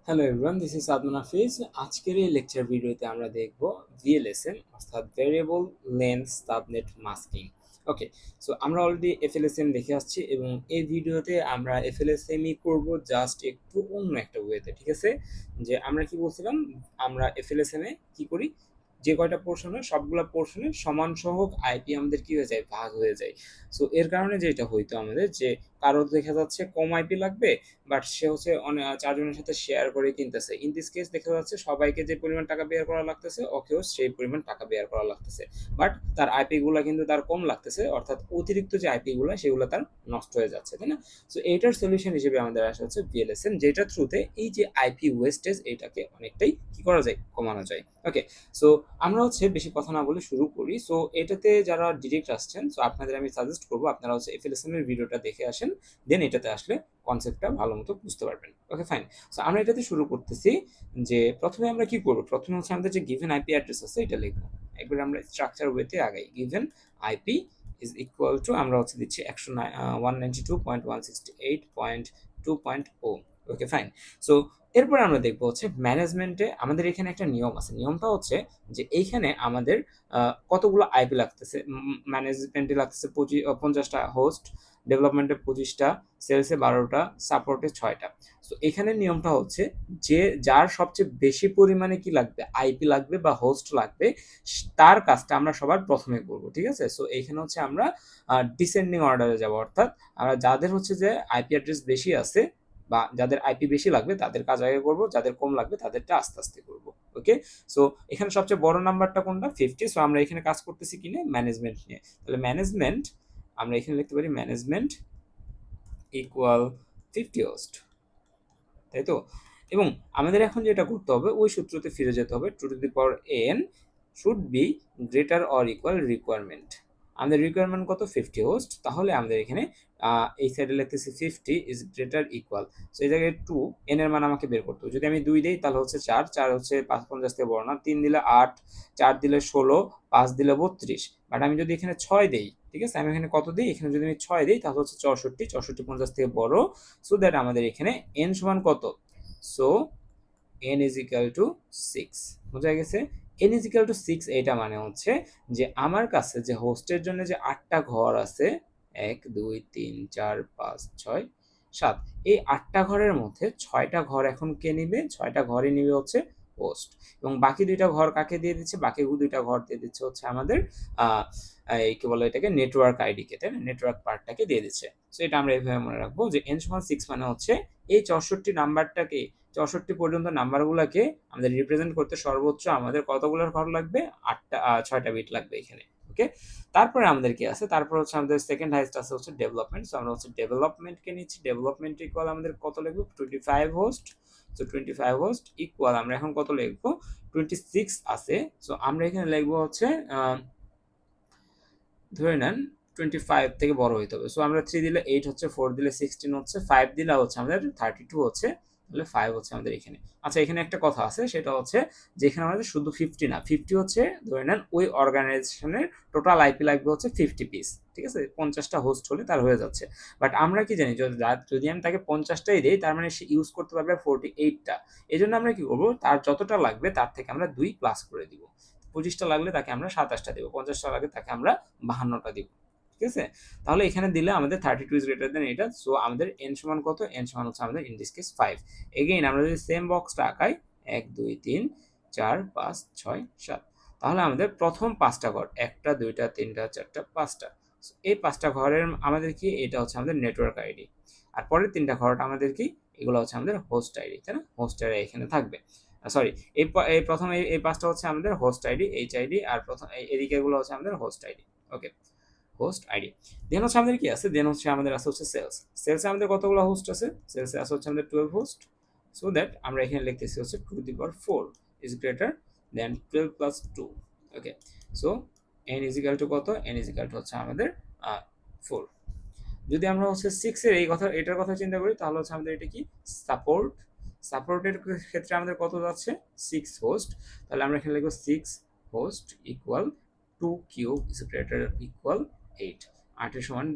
Hello everyone, this is Sadman Hafiz. আজকের এই lecture ভিডিওতে আমরা দেখব ভিএলএসএম অর্থাৎ variable length subnet masking. Okay, so আমরা অলরেডি এফএলএসএম দেখে আসছি এবং এই ভিডিওতে আমরা এফএলএসএমই করব, জাস্ট একটু অন্য একটা ওয়েতে। ঠিক আছে, যে আমরা কি বলছিলাম, আমরা এফএলএসএম এ কি করি, যে কয়টা পোর্শন হয় সবগুলো পোর্শনের সমান সংখ্যক আইপি আমাদের কি হয়ে যায়, ভাগ হয়ে যায়। সো এর কারণে যেটা হইতো আমাদের, যে কারো দেখা যাচ্ছে কম আইপি লাগবে, বাট সে হচ্ছে অনেক চারজনের সাথে শেয়ার করে কিনতেছে। ইন দিস কেস দেখা যাচ্ছে সবাইকে যে পরিমাণ টাকা বের করা লাগতেছে, ওকেও সেই পরিমাণ টাকা বের করা লাগতেছে, বাট তার আইপি গুলা কিন্তু তার কম লাগতেছে, অর্থাৎ অতিরিক্ত যে আইপি গুলা সেগুলো তার নষ্ট হয়ে যাচ্ছে, তাই না? সো এইটার সলিউশন হিসেবে আমাদের আসা হচ্ছে ভিএলএসএম, যেটা থ্রুতে এই যে আইপি ওয়েস্টেজ এটাকে অনেকটাই কি করা যায়, কমানো যায়। ওকে, সো আমরা হচ্ছে বেশি কথা না বলে শুরু করি। সো এটাতে যারা ডিরেক্ট আসছেন, সো আপনাদের আমি সাজেস্ট করবো আপনারা হচ্ছে এফএলএসএম এর ভিডিওটা দেখে আসেন, দেন এটাতে আসলে কনসেপ্টটা ভালো মতো বুঝতে পারবেন। ওকে, ফাইন। সো আমরা এটাতে শুরু করতেছি। যে প্রথমে আমরা কি করবো, প্রথমে হচ্ছে আমাদের যে গিভেন আইপি অ্যাড্রেস আছে এটা লিখবো। একবার আমরা স্ট্রাকচার ওয়েতে আগাই। Given IP is equal to আমরা হচ্ছে দিচ্ছি 192.168.2.0। ওকে, ফাইন। সো এরপরে আমরা দেখবো হচ্ছে ম্যানেজমেন্টে আমাদের এখানে একটা নিয়ম আছে। নিয়মটা হচ্ছে যে এইখানে আমাদের কতগুলো আইপি লাগতেছে। ম্যানেজমেন্টে লাগতেছে 50টা হোস্ট, ডেভেলপমেন্টে 25টা, সেলসে 12টা, সাপোর্টে 6টা। সো এখানে নিয়মটা হচ্ছে যে যার সবচেয়ে বেশি পরিমাণে কি লাগবে, আইপি লাগবে বা হোস্ট লাগবে, তার কাজটা আমরা সবার প্রথমে করব। ঠিক আছে, সো এইখানে হচ্ছে আমরা ডিসেন্ডিং অর্ডারে যাব, অর্থাৎ আমরা যাদের হচ্ছে যে আইপি অ্যাড্রেস বেশি আছে বা যাদের আইপি বেশি লাগবে তাদের কাজ আগে করব, যাদের কম লাগবে তাদেরটা আস্তে আস্তে করব। ওকে, সো এখানে সবচেয়ে বড় নাম্বারটা কোনটা, 50। সো আমরা এখানে কাজ করতেছি কি নিয়ে, ম্যানেজমেন্ট নিয়ে। তাহলে ম্যানেজমেন্ট আমরা এখানে লিখতে পারি ম্যানেজমেন্ট ইকুয়াল 50 হোস্ট, তাই তো? এবং আমাদের এখন যেটা করতে হবে, ওই সূত্রতে ফিরে যেতে হবে। Two to the power N should be greater or equal requirement. আমাদের রিকোয়ারমেন্ট কত, 50 হোস্ট। তাহলে আমাদের এখানে এই সাইডে লিখতেছি 50 ইজ গ্রেটার ইকুয়াল। সো এই জায়গায় 2, এন এর মান আমাকে বের করতে হবে। যদি আমি 2 দিই তাহলে হচ্ছে 4, 4 হচ্ছে 50 থেকে বড় না, 3 দিলে 8, 4 দিলে 16, 5 দিলে 32। বাট আমি যদি এখানে 6 দেই, ঠিক আছে, আমি এখানে কত দিই, এখানে যদি আমি 6 দিই তাহলে হচ্ছে 64, 64 50 থেকে বড়। সো দ্যাট আমাদের এখানে এন সমান কত, so n is equal to 6। বোঝা গেছে? n is equal to 6 এটা মানে হচ্ছে যে আমার কাছে যে হোস্টের জন্য যে 8টা ঘর আছে, 1 2 3 4 5 6 7, এই 8টা ঘরের মধ্যে 6টা ঘর এখন কে নিবে, 6টা ঘরই নিবে হচ্ছে হোস্ট। এবং বাকি 2টা ঘর কাকে দিয়ে দিচ্ছে, বাকি 2টা ঘর দিয়ে দিচ্ছে হচ্ছে আমাদের আহ এই কি বলে এটাকে, নেটওয়ার্ক আইডিকে, তাই না? নেটওয়ার্ক পার্টটাকে দিয়ে দিচ্ছে। সো এটা আমরা এইভাবে মনে রাখবো যে n সমান 6 মানে হচ্ছে এই 64 নাম্বারটাকে, 64 পর্যন্ত নাম্বারগুলোকে আমাদের রিপ্রেজেন্ট করতে সর্বোচ্চ আমাদের কতগুলো ঘর লাগবে, 6টা বিট লাগবে এখানে। ওকে, তারপরে আমাদের কি আছে, তারপর হচ্ছে আমাদের সেকেন্ড হাইস্ট আছে হচ্ছে ডেভেলপমেন্ট। সো আমরা হচ্ছে ডেভেলপমেন্টকে নিচ্ছি। ডেভেলপমেন্ট ইকুয়াল আমাদের কত লিখবো, 25 হোস্ট। সো 25 হোস্ট ইকুয়াল আমরা এখন কত লিখবো, 26 আছে। সো আমরা এখানে লিখবো হচ্ছে ধরে নেন 25 থেকে বড় হইতে হবে। সো আমরা 3 দিলে 8 হচ্ছে, 4 দিলে 16 হচ্ছে, 5 দিলে হচ্ছে আমাদের 32 হচ্ছে, তাহলে 5 হচ্ছে আমাদের এখানে। আচ্ছা, এখানে একটা কথা আছে, সেটা হচ্ছে যে এখানে আমাদের শুধু 50 না, 50 হচ্ছে ধরে নেন ওই অর্গানাইজেশনের টোটাল আইপি লাগবে হচ্ছে 50 পিস। ঠিক আছে, 50টা হোস্ট হলে তার হয়ে যাচ্ছে। বাট আমরা কি জানি, যদি আমি তাকে 50টাই দিই তার মানে সে ইউজ করতে পারবে 48টা। এই জন্য আমরা কি করবো, তার যতটা লাগবে তার থেকে আমরা 2 প্লাস করে দিব। 25টা লাগলে তাকে আমরা 27টা দিব, 50টা লাগলে তাকে আমরা 52টা দিব। ঠিক আছে, তাহলে এখানে দিলে আমাদের 32 ইজ গ্রেটার দেন এটা। সো আমাদের এন সমান কত, এন সমান হচ্ছে আমাদের ইন দিস কেস 5। এগেইন আমরা যদি সেম বক্সটা আঁকাই, 1 2 3 4 5 6 7, তাহলে আমাদের প্রথম 5টা ঘর, 1টা 2টা 3টা 4টা 5টা, এই 5টা ঘরের আমাদের কি, এটা হচ্ছে আমাদের নেটওয়ার্ক আইডি। আর পরের 3টা ঘরটা আমাদের কি, এগুলো হচ্ছে আমাদের হোস্ট আইডি, তাই না? হোস্ট আইডি এখানে থাকবে। সরি, এই প্রথম এই 5টা হচ্ছে আমাদের হোস্ট আইডি, এইচ আইডি, আর প্রথম এদিকে গুলো হচ্ছে আমাদের হোস্ট আইডি। ওকে, হোস্ট আইডি। দেন হচ্ছে আমাদের কি আছে, দেন হচ্ছে আমাদের আছে হচ্ছে সেলস। সেলসে আমাদের কতগুলো হোস্ট আছে, সেলসে আছে হচ্ছে আমাদের 12 হোস্ট। সো দ্যাট আমরা এখানে লিখতেছি হচ্ছে 2 two the power 4 is greater than 12 plus 2। Okay, so n is equal to কত, n ইজ ইকুয়াল টু হচ্ছে আমাদের 4। যদি আমরা হচ্ছে 6 এর এটার কথা চিন্তা করি, তাহলে হচ্ছে আমাদের এটা কি, সাপোর্ট। সাপোর্টের ক্ষেত্রে আমাদের কত যাচ্ছে, 6 হোস্ট। তাহলে আমরা এখানে লিখবো 6 host equal 2 cube is greater equal 8। 8 এর সমান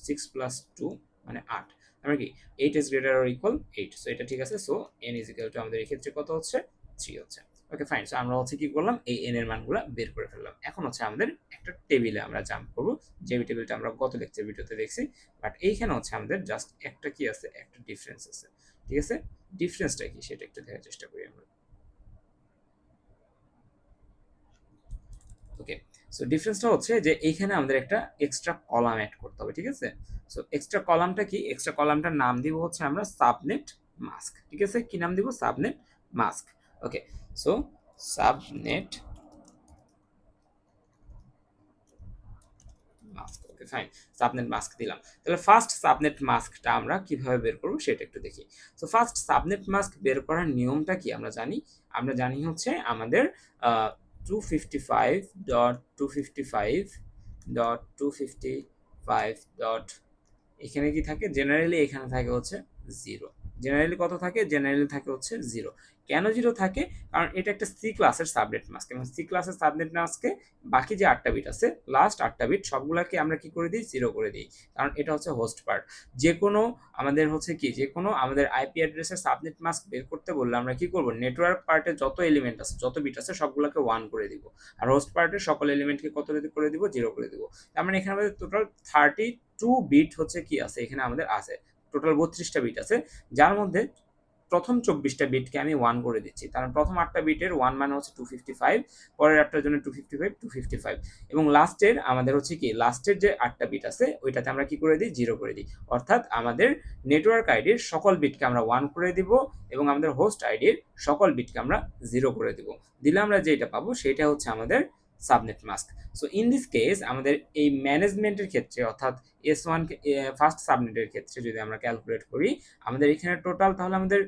6 প্লাস 2 মানে 8। আমরা কি 8 is greater or equal 8, so এটা ঠিক আছে। So n is equal to আমাদের এই ক্ষেত্রে কত হচ্ছে 3 হচ্ছে। Okay fine. সো আমরা হচ্ছে কি করলাম, এই n এর মানগুলো বের করে ফেললাম। এখন হচ্ছে আমাদের একটা টেবিলে আমরা জাম্প করব, যে টেবিলটা আমরা গত লেকচার ভিডিওতে দেখছি। বাট এইখানে হচ্ছে আমাদের জাস্ট একটা কি আছে, একটা ডিফারেন্স আছে। ঠিক আছে, ডিফারেন্সটা কি সেটা একটু দেখার চেষ্টা করি আমরা। ওকে, সো ডিফারেন্সটা হচ্ছে যে এইখানে আমাদের একটা এক্সট্রা কলাম অ্যাড করতে হবে। ঠিক আছে, সো এক্সট্রা কলামটা কি, এক্সট্রা কলামটার নাম দিব হচ্ছে আমরা সাবনেট মাস্ক। ঠিক আছে, কি নাম দিব, subnet mask. Okay, so subnet mask. Okay fine, subnet mask দিলাম। তাহলে ফার্স্ট সাবনেট মাস্কটা আমরা কিভাবে বের করব সেটা একটু দেখি। সো ফার্স্ট সাবনেট মাস্ক বের করার নিয়মটা কি আমরা জানি। আমরা জানি হচ্ছে আমাদের 255.255.255. এখানে কি থাকে, জেনারেলি এখানে থাকে হচ্ছে 0। জেনারেলি কত থাকে, জেনারেলি থাকে হচ্ছে 0। কেন 0 থাকে, কারণ এটা একটা সি ক্লাসের সাবনেট মাস্ক, এবং সি ক্লাসের সাবনেট মাস্কে বাকি যে 8টা বিট আছে, লাস্ট 8টা বিট সবগুলোকে আমরা কি করে দিই, 0 করে দিই। কারণ এটা হচ্ছে হোস্ট পার্ট। যে কোনো আমাদের হচ্ছে কি, যে কোনো আমাদের আইপি অ্যাড্রেসের সাবনেট মাস্ক বের করতে বললে আমরা কি করব, নেটওয়ার্ক পার্টে যত এলিমেন্ট আছে, যত বিট আছে সবগুলোকে 1 করে দিব, আর হোস্ট পার্টের সকল এলিমেন্টকে কত করে দিব, 0 করে দিব। তার মানে এখানে আমাদের টোটাল 32 বিট হচ্ছে কি আছে, এখানে আমাদের আছে টোটাল 32টা বিট আছে, যার মধ্যে প্রথম 24টা বিটকে আমি 1 করে দিচ্ছি। কারণ প্রথম 8টা বিটের 1 মানে হচ্ছে 255, পরের 8টার জন্য 255 এবং লাস্টের আমাদের হচ্ছে কি, লাস্টের যে 8টা বিট আছে ওইটাতে আমরা কি করে দিই, 0 করে দিই। অর্থাৎ আমাদের নেটওয়ার্ক আইডির সকল বিটকে আমরা 1 করে দিব এবং আমাদের হোস্ট আইডির সকল বিটকে আমরা 0 করে দিব। দিলে আমরা যেটা পাবো সেটা হচ্ছে আমাদের subnet mask. So in this case আমাদের এই ম্যানেজমেন্টের ক্ষেত্রে, অর্থাৎ S1 ফার্স্ট সাবনেটের ক্ষেত্রে যদি আমরা ক্যালকুলেট করি, আমাদের এখানে টোটাল তাহলে আমাদের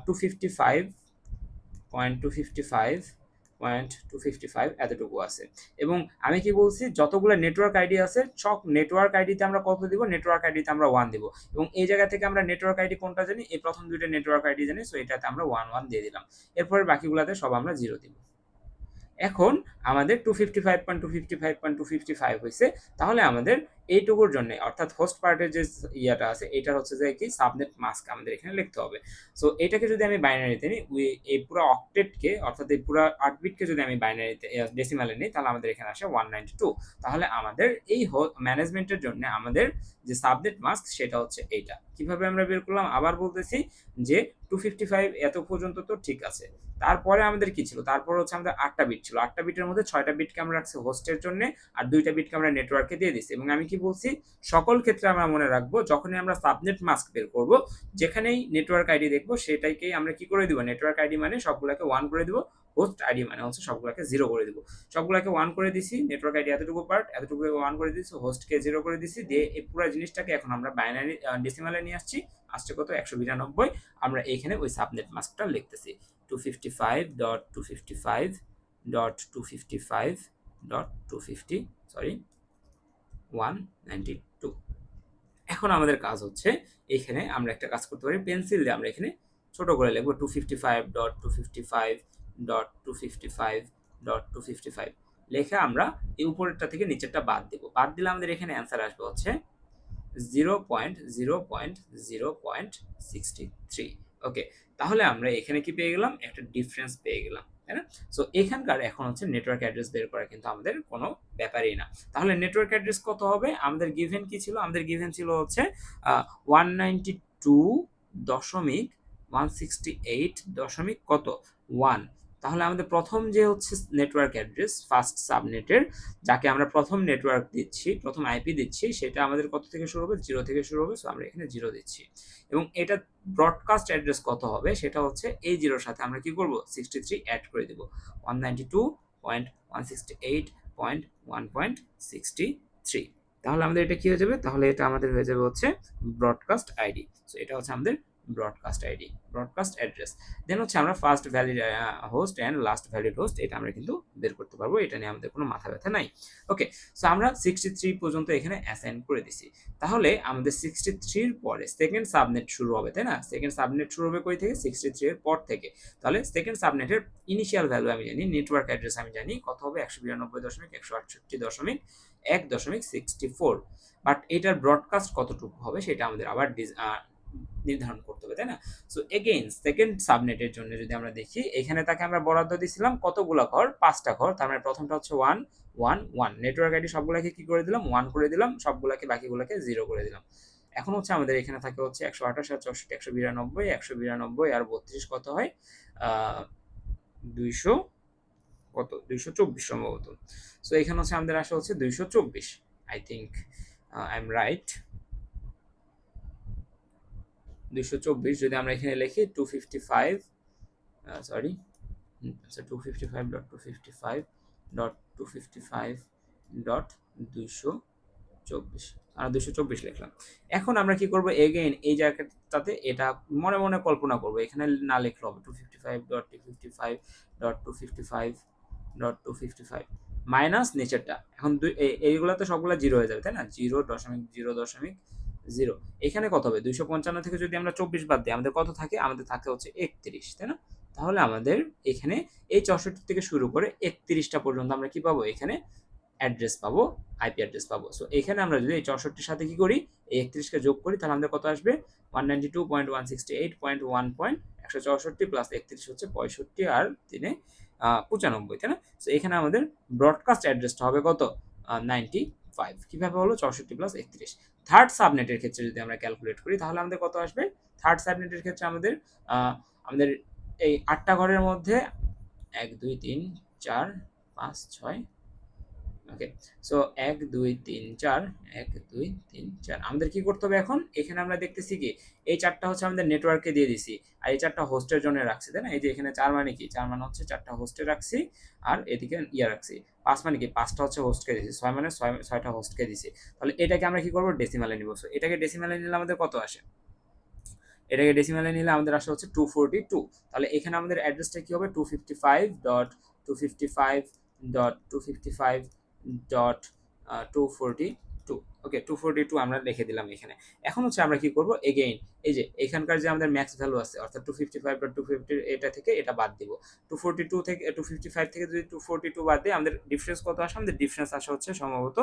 255.255 এতটুকু আছে। এবং আমি কি বলছি, যতগুলো নেটওয়ার্ক আইডি আছে সব নেটওয়ার্ক আইডিতে আমরা কত দিব, নেটওয়ার্ক আইডিতে আমরা 1 দিব। এবং এই জায়গা থেকে আমরা নেটওয়ার্ক আইডি কোনটা জানি, এই প্রথম দুইটা নেটওয়ার্ক আইডি জানি, সো এটাতে আমরা 1 দিয়ে দিলাম। এরপরে বাকিগুলোতে সব আমরা 0 দিব। এখন আমাদের 255.255.255 হয়েছে। তাহলে আমাদের এইটুকুর জন্য, অর্থাৎ হোস্ট পার্টের যে ইয়াটা আছে, এটা হচ্ছে যে কি, সাবনেট মাস্ক আমাদের এখানে লিখতে হবে। সো এটাকে যদি আমি বাইনারিতে নিই, এই পুরো অক্টেটকে, অর্থাৎ এই পুরো 8 বিটকে যদি আমি বাইনারিতে ডেসিমালে নিই, তাহলে আমাদের এখানে আসে 192। তাহলে আমাদের এই ম্যানেজমেন্টের জন্য আমাদের যে সাবনেট মাস্ক সেটা হচ্ছে এইটা। কিভাবে আমরা বের করলাম, আবার বলতেছি যে 255 এত পর্যন্ত তো ঠিক আছে। তারপরে আমাদের কি ছিল, তারপর হচ্ছে আমাদের 8টা বিট ছিল। 8টা বিটের মধ্যে 6টা বিটকে আমরা রাখছি হোস্টের জন্য, আর 2টা বিটকে আমরা নেটওয়ার্কে দিয়ে দিচ্ছি। এবং আমি কি বলছি, সকল ক্ষেত্রে আমরা মনে রাখবো, যখনই আমরা সাবনেট মাস্ক বের করব, যেখানেই নেটওয়ার্ক আইডি দেখবো সেটাকেই আমরা কি করে দিব, নেটওয়ার্ক আইডি মানে সবগুলোকে 1 করে দিব, হোস্ট আইডি মানে হচ্ছে সবগুলোকে 0 করে দিব। সবগুলোকে 1 করে দিছি, নেটওয়ার্ক আইডি এতটুকু পার্ট, এতটুকু 1 করে দিছি, হোস্টকে 0 করে দিছি, দিয়ে এই পুরো জিনিসটাকে এখন আমরা বাইনারি ডেসিমালে নিয়ে আসছে কত, 192। আমরা এইখানে ওই সাবনেট মাস্কটা লিখতেছি 192. এখন আমাদের কাজ হচ্ছে, এখানে আমরা একটা কাজ করতে পারি, পেন্সিল দিয়ে আমরা এখানে ছোট করে লিখবো 255.255.255.255 লেখা আমরা এই উপরেরটা থেকে নিচেরটা বাদ দেব। বাদ দিলে আমাদের এখানে অ্যান্সার আসবে হচ্ছে 0.0.0.63। ওকে, তাহলে আমরা এখানে কি পেয়ে গেলাম, একটা ডিফারেন্স পেয়ে গেলাম, তাই না? সো এখানকার এখন হচ্ছে নেটওয়ার্ক অ্যাড্রেস বের করা কিন্তু আমাদের কোনো ব্যাপারই না। তাহলে নেটওয়ার্ক অ্যাড্রেস কত হবে, আমাদের গিভেন কি ছিল, আমাদের গিভেন ছিল হচ্ছে 192.168 দশমিক কত 1। তাহলে আমাদের প্রথম যে হচ্ছে নেটওয়ার্ক অ্যাড্রেস ফার্স্ট সাবনেটের, যাকে আমরা প্রথম নেটওয়ার্ক দিচ্ছি, প্রথম আইপি দিচ্ছি, সেটা আমাদের কত থেকে শুরু হবে, 0 থেকে শুরু হবে। সো আমরা এখানে 0 দিচ্ছি। এবং এটা ব্রডকাস্ট অ্যাড্রেস কত হবে, সেটা হচ্ছে এই 0-র সাথে আমরা কি করব, 63 অ্যাড করে দেব, 192.168.1.63। তাহলে আমাদের এটা কি হয়ে যাবে, তাহলে এটা আমাদের হয়ে যাবে হচ্ছে ব্রডকাস্ট আইডি। সো এটা হচ্ছে আমাদের ব্রডকাস্ট আইডি, ব্রডকাস্ট অ্যাড্রেস। দেন হচ্ছে আমরা first valid host and last valid host, এটা আমরা কিন্তু বের করতে পারবো, এটা নিয়ে আমাদের কোনো মাথা ব্যথা নাই। ওকে, সো আমরা 63 পর্যন্ত এখানে অ্যাসাইন করে দিছি। তাহলে আমাদের 63-র পরে সেকেন্ড সাবনেট শুরু হবে, তাই না? সেকেন্ড সাবনেট শুরু হবে কই থেকে, 63 এর পর থেকে। তাহলে সেকেন্ড সাবনেটের ইনিশিয়াল ভ্যালু আমি জানি, নেটওয়ার্ক অ্যাড্রেস আমি জানি কত হবে, 192.168.1.64। বাট এটার ব্রডকাস্ট কতটুকু হবে সেটা আমাদের আবার নির্ধারণ করতে হবে, তাই না? সো এগেইন সেকেন্ড সাবনেটের জন্য যদি আমরা দেখি, এখানে তাকে আমরা বরাদ্দ দিয়েছিলাম কতগুলা ঘর, 5টা ঘর। তার মানে প্রথমটা হচ্ছে 1 1 1, নেটওয়ার্ক আইডি সবগুলাকে কি করে দিলাম, 1 করে দিলাম, সবগুলাকে বাকিগুলোকে 0 করে দিলাম। এখন হচ্ছে আমাদের এখানে থাকে হচ্ছে 128 আর 64 192 192 আর 32 কত হয়, 200 কত 224 সম্ভবত। সো এখানে হচ্ছে আমাদের আসা হচ্ছে 224, I think I am right. 224 যদি আমরা এখানে লিখি 255, সরি, আচ্ছা 255.255.255.224, আর 224 লিখলাম। এখন আমরা কি করব, এগেইন এই জায়গাটাতে এটা মনে মনে কল্পনা করব, এখানে না লিখলে হবে 255.255.255.255 মাইনাস নিচেরটা। এখন এইগুলো তো সবগুলো জিরো হয়ে যাবে, তাই না, 0.0.0। এখানে কত হবে, 255 থেকে যদি আমরা 24 বাদ দিই আমাদের কত থাকে, আমাদের থাকে হচ্ছে 31, তাই না? তাহলে আমাদের এখানে এই 64 থেকে শুরু করে 31টা পর্যন্ত আমরা কি পাবো, এখানে অ্যাড্রেস পাবো, আইপি অ্যাড্রেস পাবো। সো এখানে আমরা যদি এই 64 সাথে কি করি, এই 31কে যোগ করি, তাহলে আমাদের কত আসবে, 192.168.1.164 প্লাস 31 হচ্ছে 65 আর 3 95, তাই না? সো এখানে আমাদের ব্রডকাস্ট অ্যাড্রেসটা হবে কত, 95। কিভাবে হলো, 64 প্লাস 31। থার্ড সাবনেটের ক্ষেত্রে যদি আমরা ক্যালকুলেট করি তাহলে আমাদের কত আসবে, থার্ড সাবনেটের ক্ষেত্রে আমাদের এই 8টা ঘরের মধ্যে 1 2 3 4 5 6, ওকে। সো 1 2 3 4, 1 2 3 4 আমাদের কি করতে হবে এখন, এখানে আমরা দেখতেছি কি, এই 4টা হচ্ছে আমাদের নেটওয়ার্কে দিয়ে দিছি, আর এই 4টা হোস্টের জন্য রাখছি, তাই না? এই যে এখানে 4 মানে কি, 4 মানে হচ্ছে 4টা হোস্টে রাখছি, আর এদিকে রাখছি। 5 মানে কি, 5টা হচ্ছে হোস্টকে দিছি, 6 মানে 6টা হোস্টকে দিছি। তাহলে এটাকে আমরা কি করব, ডেসিমালে নিব। সো এটাকে ডেসিমালে নিলে আমাদের কত আসে, এটাকে ডেসিমালে নিলে আমাদের আসে হচ্ছে 242। তাহলে এখানে আমাদের অ্যাড্রেসটা কি হবে, 255.255.255.242, ওকে 242 আমরা লিখে দিলাম এখানে। এখন হচ্ছে আমরা কি করব, এগেইন এই যে এখানকার যে আমাদের ম্যাক্স ভ্যালু আছে, অর্থাৎ 255.250 এটা থেকে এটা বাদ দিব। 242 থেকে 255 থেকে যদি 242 বাদ দিই আমাদের ডিফারেন্স কত আসে, আমাদের ডিফারেন্স আসে হচ্ছে সম্ভবত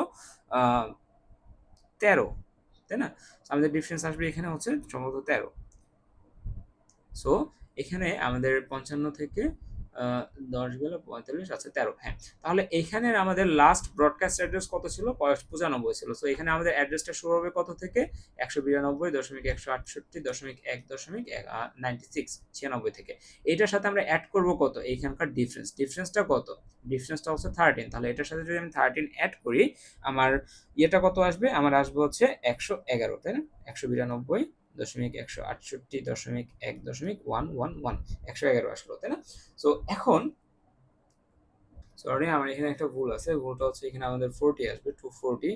13, তাই না? আমাদের ডিফারেন্স আসবে এখানে হচ্ছে সম্ভবত 13। সো এখানে আমাদের 55 থেকে 10 গেল 45, আচ্ছা 13, হ্যাঁ। তাহলে এখানের আমাদের লাস্ট ব্রডকাস্ট অ্যাড্রেস কত ছিল, 95 ছিল। সো এখানে আমাদের অ্যাড্রেসটা শুরু হবে কত থেকে, 192.168.1.96 থেকে। এটার সাথে আমরা অ্যাড করব কত, এইখানকার ডিফারেন্সটা কত, ডিফারেন্সটা হচ্ছে 13। তাহলে এটার সাথে যদি আমি 13 অ্যাড করি, আমার ইয়েটা কত আসবে, আমার আসবে হচ্ছে 111, তাই না? 192.168.1.111 111 আসলো, তাই না? সো এখন সরি, আমার এখানে একটা ভুল আছে, ভুলটা হচ্ছে এখানে আমাদের 40 আসবে, 240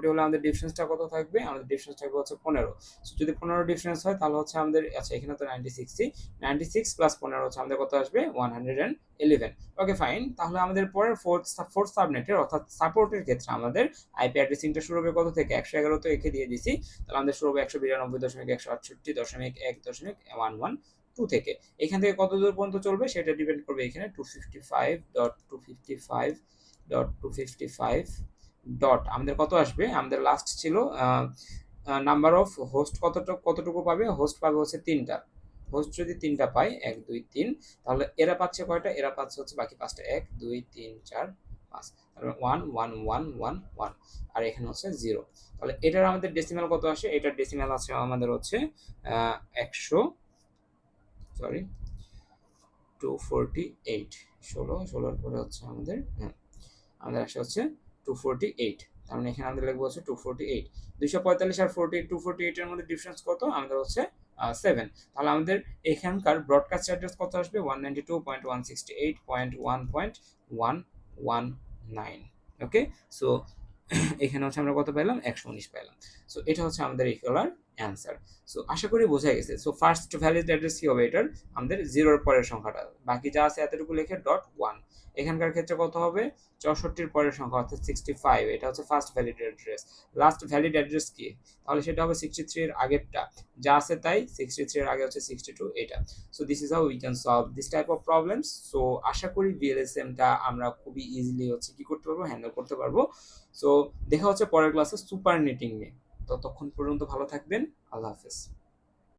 হলে আমাদের ডিফারেন্সটা কত থাকবে, আমাদের ডিফারেন্স থাকবে হচ্ছে 15। সো যদি 15 ডিফারেন্স হয় তাহলে হচ্ছে আমাদের, আচ্ছা এখানে তো 96 প্লাস 15 হচ্ছে আমাদের কত আসবে, 111। Okay fine. তাহলে আমাদের পরের ফোর্থ সাবনেটের অর্থাৎ সাপোর্টের ক্ষেত্রে আমাদের আইপি অ্যাড্রেসিংটা শুরু হবে কত থেকে, 111 তো একে দিয়ে দিছি, তাহলে আমাদের শুরু হবে 192.168.1.112 থেকে। এখান থেকে কত দূর পর্যন্ত চলবে সেটা ডিপেন্ড করবে এখানে 255.255.255 ডট আমাদের কত আসবে, আমাদের লাস্ট ছিল নাম্বার অফ হোস্ট কতটুকু পাবে, হোস্ট পাবে হচ্ছে 3টা। হোস্ট যদি 3টা পায় 1 2 3, তাহলে এরা পাচ্ছে কয়টা, এরা পাচ্ছে হচ্ছে বাকি 5টা, 1 2 3 4 5, তাহলে 1 1 1 1 1, আর এখানে হচ্ছে 0। তাহলে এটার আমাদের ডেসিমাল কত আসে, এটার ডেসিমাল আছে আমাদের হচ্ছে 100, সরি 248, 16 পরে হচ্ছে আমাদের, হ্যাঁ আমাদের আসে হচ্ছে 248। তার মানে এখানে আমাদের লিখবো হচ্ছে 248। 245 আর 248 এর মধ্যে ডিফারেন্স কত, আমাদের হচ্ছে 7। তাহলে আমাদের এখানকার ব্রডকাস্ট অ্যাড্রেস কত আসবে, 192.168.1.119। ওকে। সো এখানে হচ্ছে আমরা কত পেলাম, 119 পেলাম। সো এটা হচ্ছে আমাদের ইকুয়ালার অ্যান্সার। সো আশা করি বোঝা গেছে। সো ফার্স্ট ভ্যালিড অ্যাড্রেস কি হবে, এটার আমাদের 0-এর পরের সংখ্যাটা, বাকি যা আছে এতটুকু লিখে .1। এখানকার ক্ষেত্রে কত হবে, 64-এর পরের সংখ্যা অর্থাৎ 65, এটা হচ্ছে first valid address. Last valid address কি, তাহলে সেটা হবে 63 এর আগেরটা, যা আছে তাই, 63 এর আগে হচ্ছে 62, এটা। So this is how we can solve this type of problems. So আশা করি ভিএলএসএমটা আমরা খুবই ইজিলি হচ্ছে কি করতে পারবো, হ্যান্ডেল করতে পারবো। সো দেখা হচ্ছে পরের ক্লাসে সুপার নেটিং নিয়ে। ততক্ষণ পর্যন্ত ভালো থাকবেন, আল্লাহ হাফেজ।